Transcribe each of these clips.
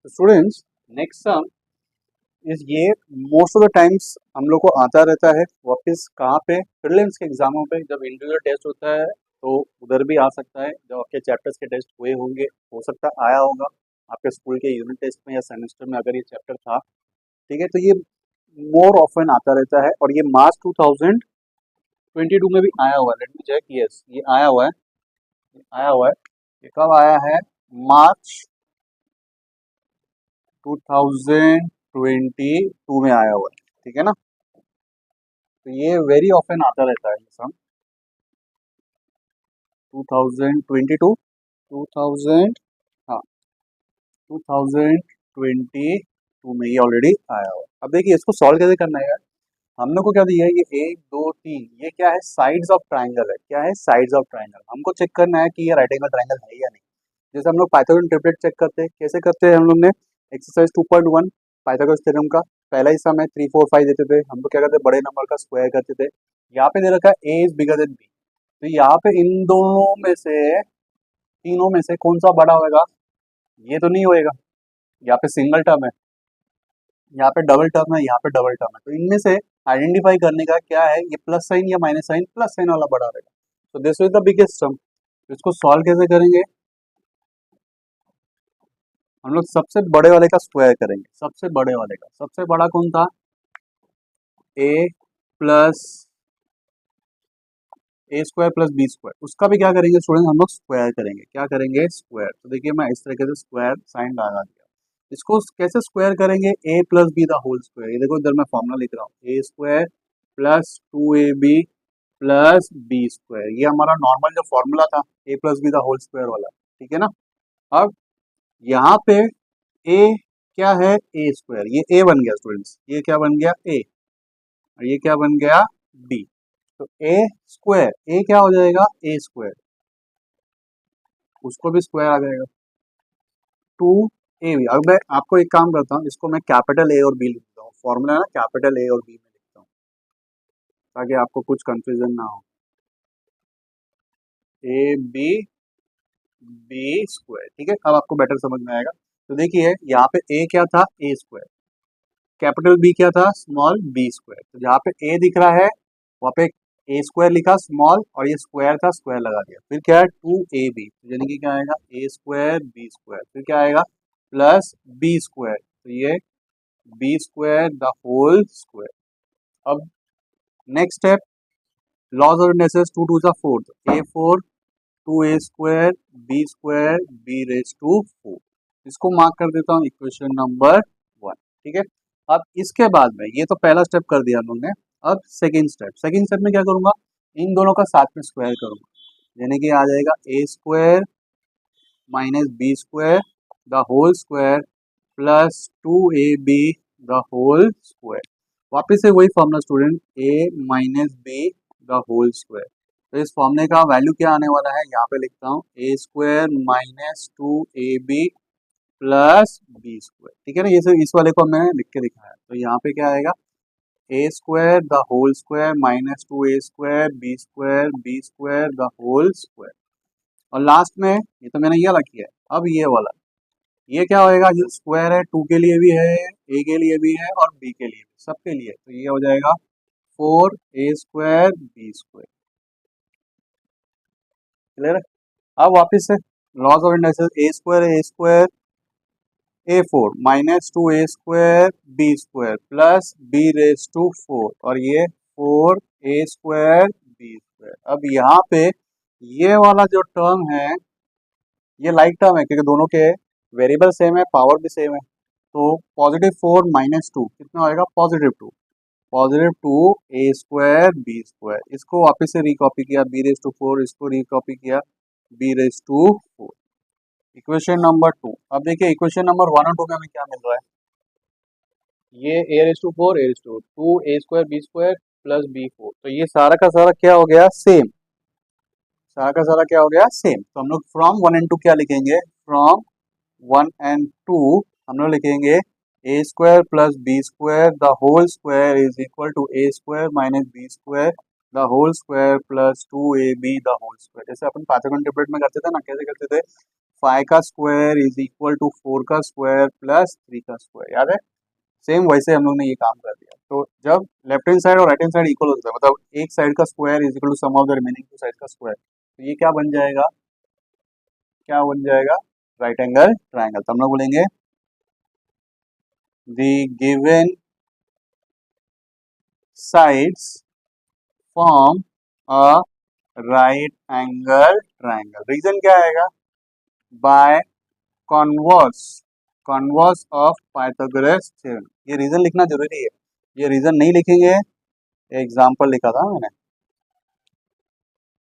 Students, next sum इस ये most of the times हम लोग को आता रहता है वापस कहाँ पे, प्रीलिम्स के एग्जामों पे जब इंडिविजुअल टेस्ट होता है तो उधर भी आ सकता है। जब आपके चैप्टर्स के टेस्ट हुए होंगे, हो सकता है आया होगा आपके स्कूल के यूनिट टेस्ट में या सेमेस्टर में अगर ये चैप्टर था। ठीक है, तो ये मोर ऑफन आता रहता है और ये मार्च 2022 में भी आया हुआ है। लेट मी चेक, यस ये आया हुआ है, ये आया हुआ है। ये कब आया है? मार्च 2022 में आया हुआ है। ठीक है ना, तो ये वेरी ऑफन आता रहता है ये सम। 2022 2000 हाँ 2022 में ये ऑलरेडी आया हुआ है। अब देखिए इसको सॉल्व कैसे करना है यार। हम लोग को क्या दिया है, ये 1 2 3, ये क्या है? साइड्स ऑफ ट्राइंगल है। क्या है? Sides of triangle. हमको चेक करना है कि ये राइट एंगल ट्राइंगल है या नहीं। जैसे हम लोग पाइथागोरस ट्रिपलेट चेक करते हैं, कैसे करते हैं हम लोग ने? एक्सरसाइज 2.1 पाइथागोरस थ्योरम का पहला हिस्सा में 3 4 5 देते थे। हम लोग क्या करते हैं, बड़े नंबर का स्क्वायर करते थे। यहाँ पे दे रखा है ए इज बिगर देन बी, तो यहाँ पे इन दोनों में से, तीनों में से कौन सा बड़ा होगा? ये तो नहीं होएगा। यहाँ पे सिंगल टर्म है, यहाँ पे डबल टर्म है, यहाँ पे डबल टर्म है, तो इनमें से आइडेंटिफाई करने का क्या है, ये प्लस साइन या माइनस साइन? प्लस साइन वाला बड़ा रहेगा। तो this is the biggest term. इसको सॉल्व कैसे करेंगे? हम लोग सबसे बड़े वाले का स्क्वायर करेंगे। सबसे बड़े वाले का, सबसे बड़ा कौन था? A plus A square plus b square. उसका भी क्या करेंगे स्टूडेंट, हम लोग स्क्वायर करेंगे। क्या करेंगे? स्क्वायर। तो देखिए मैं इस तरीके से स्क्वायर साइन लगा दिया। इसको कैसे स्क्वायर करेंगे? A plus b the whole square. ये देखो इधर मैं फॉर्मूला लिख रहा हूँ, a square plus 2ab plus b square. ये हमारा नॉर्मल जो फॉर्मूला था, a plus b the whole square वाला। ठीक है ना। अब यहाँ पे ए क्या है? ए स्क्वायर। ये ए बन गया स्टूडेंट्स, ये क्या बन गया? ए। और ये क्या बन गया? बी। तो ए स्क्वायर, ए क्या हो जाएगा? ए स्क्वायर, उसको भी स्क्वायर आ जाएगा। 2ab। अब मैं आपको एक काम करता हूँ, इसको मैं कैपिटल ए और बी लिखता हूँ। फॉर्मूला ना कैपिटल ए और बी में लिखता हूँ ताकि आपको कुछ कंफ्यूजन ना हो। A B B square. ठीक है, अब आपको बेटर समझ में आएगा। तो देखिए यहाँ पे ए क्या था? ए स्क्वायर। कैपिटल बी क्या था? Small B square. तो जहाँ पे ए दिख रहा है वहाँ पे ए स्क्वायर लिखा स्मॉल, और ये स्क्वायर था, स्क्वायर लगा दिया। फिर क्या है? 2ab, यानी कि क्या आएगा? A square B square. फिर क्या आएगा? प्लस बी स्क्वायर, तो ये b square the whole square. अब next step, laws of indexes, 2 2 4, a 4 2a square b raise to 4। इसको मार्क कर देता हूँ इक्वेशन नंबर 1। ठीक है, अब इसके बाद में, ये तो पहला स्टेप कर दिया हम लोग ने। अब सेकेंड स्टेप, सेकेंड स्टेप में क्या करूंगा? इन दोनों का साथ में स्क्वायर करूंगा, यानी कि आ जाएगा a square minus b square the whole square plus 2ab the whole square. वापिस से वही formula student, a minus b the whole square. तो इस फॉर्मूले का वैल्यू क्या आने वाला है? यहाँ पे लिखता हूँ, a square minus 2ab plus b square. ठीक है ना, ये सिर्फ इस वाले को मैंने लिख के दिखाया। तो यहाँ पे क्या आएगा? A square the whole square minus 2a square B square the whole square. और लास्ट में, ये तो मैंने ये वाला किया है, अब ये वाला, ये क्या होएगा? जो स्क्वायर है 2 के लिए भी है, ए के लिए भी है और बी के लिए भी, सबके लिए। तो ये हो जाएगा 4a square B square. Clear है? अब वापिस से laws of indexes, a square a 4 minus 2a square plus b raise to 4, और ये 4a स्क्वायर बी स्क्वायर। अब यहाँ पे ये वाला जो टर्म है, ये लाइक टर्म है क्योंकि दोनों के वेरिएबल सेम है, पावर भी सेम है। तो +4 माइनस 2 कितना होएगा? +2। +2 a स्क्वायर बी स्क्वायर। इसको वापस से रिकॉपी किया, बी रेज टू 4, इसको रिकॉपी किया, B raise to 4। Equation number 2। अब देखिए इक्वेशन नंबर 1 और 2 में हमें क्या मिल रहा है? ये a raise to 4 a raise to 2a square B square plus B 4। तो ये सारा का सारा क्या हो गया? सेम। सारा का सारा क्या हो गया? सेम। तो हम लोग फ्रॉम 1 एंड 2 क्या लिखेंगे? फ्रॉम 1 एंड 2 हम लोग लिखेंगे a square plus b square the whole square is equal to a square minus b square the whole square plus 2ab the whole square. जैसे अपन पाइथागोरन ट्रिपलेट में करते थे ना, कैसे करते थे, 5 का स्क्वायर इज इक्वल टू 4 का स्क्वायर प्लस 3 का स्क्वायर, याद है। सेम वैसे हम लोग ने ये काम कर दिया। तो जब लेफ्ट हैंड साइड और राइट हैंड साइड इक्वल होता है, मतलब एक साइड का square is equal to sum of the remaining two side का स्क्वायर, तो ये क्या बन जाएगा, क्या बन जाएगा, राइट एंगल ट्राइंगल। तो हम लोग बोलेंगे the given sides form a right angle triangle. Reason क्या आएगा, by converse, converse of Pythagoras theorem. ये रीजन लिखना जरूरी है, ये रीजन नहीं लिखेंगे, एग्जाम्पल लिखा था मैंने,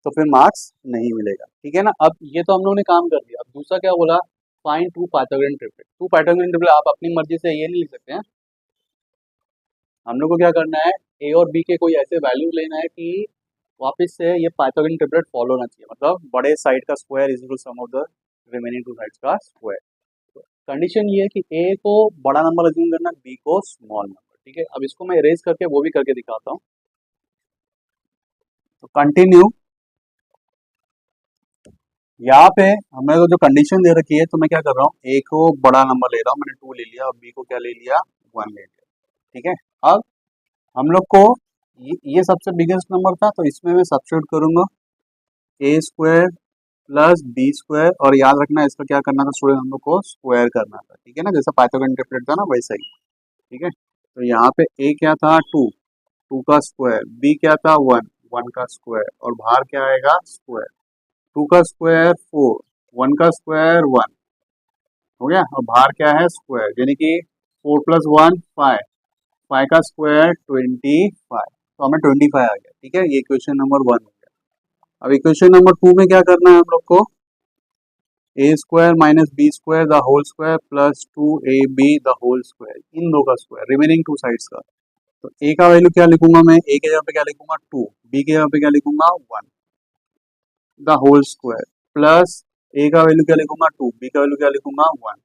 तो फिर मार्क्स नहीं मिलेगा, ठीक है ना। अब ये तो हम लोग ने काम कर दिया। अब दूसरा क्या बोला, find two Pythagorean triplet. Two Pythagorean triplet आप अपनी मर्जी से ये नहीं लिख सकते हैं, हम लोग को क्या करना है, ए और बी के कोई ऐसे वैल्यू लेना है कि वापस से ये पाइथागोरन ट्रिपलेट फॉलो होना चाहिए, मतलब बड़े साइड का square is equal to sum of the remaining two sides का स्क्वायर। तो कंडीशन ये है कि ए को बड़ा नंबर अज्यूम करना, बी को स्मॉल नंबर, ठीक है। अब इसको मैं इरेज करके वो भी करके दिखाता हूँ। तो कंटिन्यू, यहाँ पे हमें तो जो कंडीशन दे रखी है, तो मैं क्या कर रहा हूँ, ए को बड़ा नंबर ले रहा हूँ, मैंने 2 ले लिया, और बी को क्या ले लिया, 1 ले लिया, ठीक है। अब हम लोग को ये सबसे बिगेस्ट नंबर था, तो इसमें मैं सब्स्टिट्यूट करूंगा ए स्क्वायर प्लस बी स्क्वायर, और याद रखना इसका क्या करना था स्टूडेंट, हम लोग को स्क्वायर करना था, ठीक है ना, जैसा पाइथागोरन ट्रिपलेट था ना वैसा ही, ठीक है। तो यहाँ पे ए क्या था 2, 2 का स्क्वायर, बी क्या था 1, 1 का स्क्वायर, और बाहर क्या आएगा स्क्वायर, 2 का स्क्वायर 4, 1 का स्क्वायर 1, हो गया, और बाहर क्या है स्क्वायर, यानी कि 4 प्लस 1 5, 5 का स्क्वायर 25, तो हमें 25 आ गया, ठीक है। ये इक्वेशन नंबर 1 हो गया। अब इक्वेशन नंबर 2 में क्या करना है हम लोग को, a square minus b square the whole square plus 2ab the whole square, इन दो का स्क्वायर, रिमेनिंग टू साइड्स का। तो ए का वैल्यू क्या लिखूंगा मैं, ए के जगह पे क्या लिखूंगा 2, बी के जगह पे क्या लिखूंगा 1 द होल स्क्वायर, प्लस ए का वैल्यू क्या लिखूंगा 2, बी का वैल्यू क्या लिखूंगा 1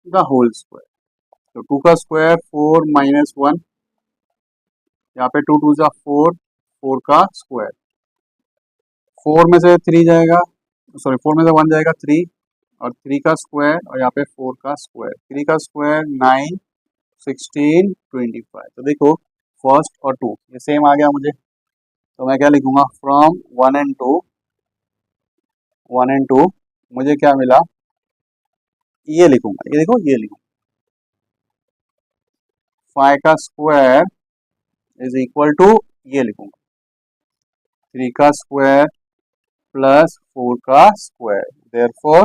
द होल स्क्वायर। तो 2 का स्क्वायर 4 माइनस 1, यहाँ पे 2 2 जा 4, 4 का स्क्वायर, 4 में से 3 जाएगा, सॉरी 4 में से 1 जाएगा 3, और 3 का स्क्वायर, और यहाँ पे 4 का स्क्वायर, 3 का स्क्वायर 9 16 25। तो देखो फर्स्ट और 2 ये सेम आ गया मुझे, तो मैं क्या लिखूंगा, फ्रॉम 1 एंड 2, 1 एंड 2 मुझे क्या मिला, ये लिखूंगा, ये देखो ये लिखूंगा, 5 का स्क्वायर इज इक्वल टू, ये लिखूंगा 3 का स्क्वायर प्लस 4 का square, therefore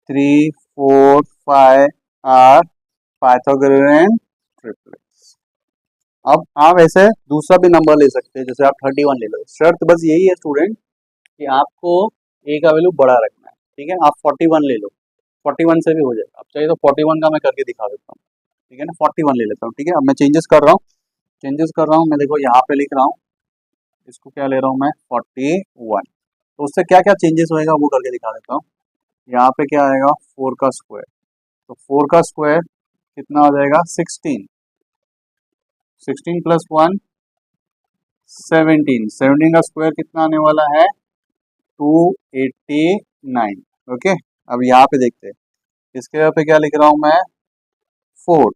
3 4 5 are Pythagorean triplets. अब आप ऐसे दूसरा भी नंबर ले सकते हैं, जैसे आप 31 ले लो, शर्त बस यही है स्टूडेंट कि आपको ए का वैल्यू बड़ा रखना है, ठीक है। आप 41 ले लो, 41 से भी हो जाएगा, अब चाहिए तो 41 का मैं करके दिखा देता हूँ, ठीक है ना। 41 ले लेता हूँ, ठीक है। अब मैं चेंजेस कर रहा हूँ, चेंजेस कर रहा हूँ मैं, देखो यहाँ पे लिख रहा हूँ, इसको क्या ले रहा हूँ मैं 41, तो उससे क्या क्या चेंजेस होएगा वो करके दिखा देता हूँ। यहाँ पे क्या आएगा 4 का स्क्वायर, तो 4 का स्क्वायर कितना हो जाएगा 16, 16 प्लस 1 17, 17 का स्क्वायर कितना आने वाला है 289, ओके। अब यहाँ पे देखते हैं, इसके यहाँ पे क्या लिख रहा हूँ मैं 4,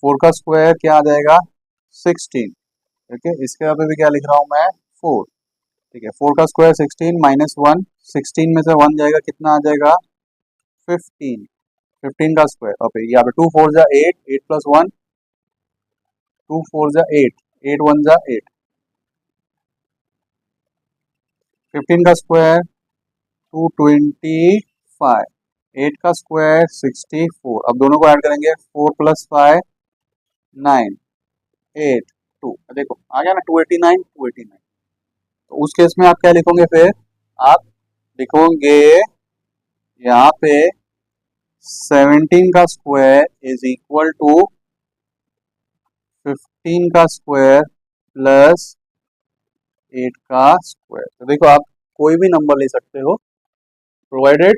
4 का स्क्वायर क्या आ जाएगा 16, ओके। इसके यहाँ पे भी क्या लिख रहा हूँ मैं 4, ठीक है। 4 का स्क्वायर 16 माइनस 1, 16 में से 1 जाएगा, कितना आ जाएगा 15, 15 का स्क्वायर, और फिर यहाँ पे 2 4 जा 8, 8 प्लस 1 2 4 जा 8, 8 1 जा 8, 15 का स्क्वायर 225, 8 का स्क्वायर 64, अब दोनों को ऐड करेंगे 4 प्लस 5 9 8 2, देखो आ गया ना 289 289। तो उस केस में आप क्या लिखोगे फिर, आप लिखोगे यहाँ पे 17 का स्क्वायर इज इक्वल टू 15 का स्क्वायर प्लस 8 का स्क्वायर। तो देखो आप कोई भी नंबर ले सकते हो, प्रोवाइडेड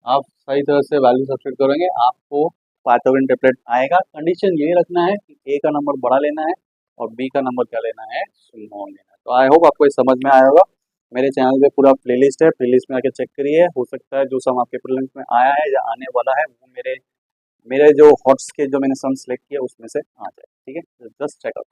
आप सही तरह से वैल्यू सब्स्टिट्यूट करेंगे, आपको पाइथागोरन ट्रिपलेट आएगा। कंडीशन ये रखना है कि ए का नंबर बड़ा लेना है, और बी का नंबर क्या लेना है, स्मॉल लेना है। तो आई होप आपको ये समझ में आया होगा। मेरे चैनल पे पूरा प्लेलिस्ट है, प्लेलिस्ट में आके चेक करिए, हो सकता है जो सम आपके प्रीलिम्स में आया है या आने वाला है वो मेरे मेरे जो हॉट्स के जो मैंने सम सेलेक्ट किया उसमें से आ जाए। ठीक है, जस्ट चेक आउट।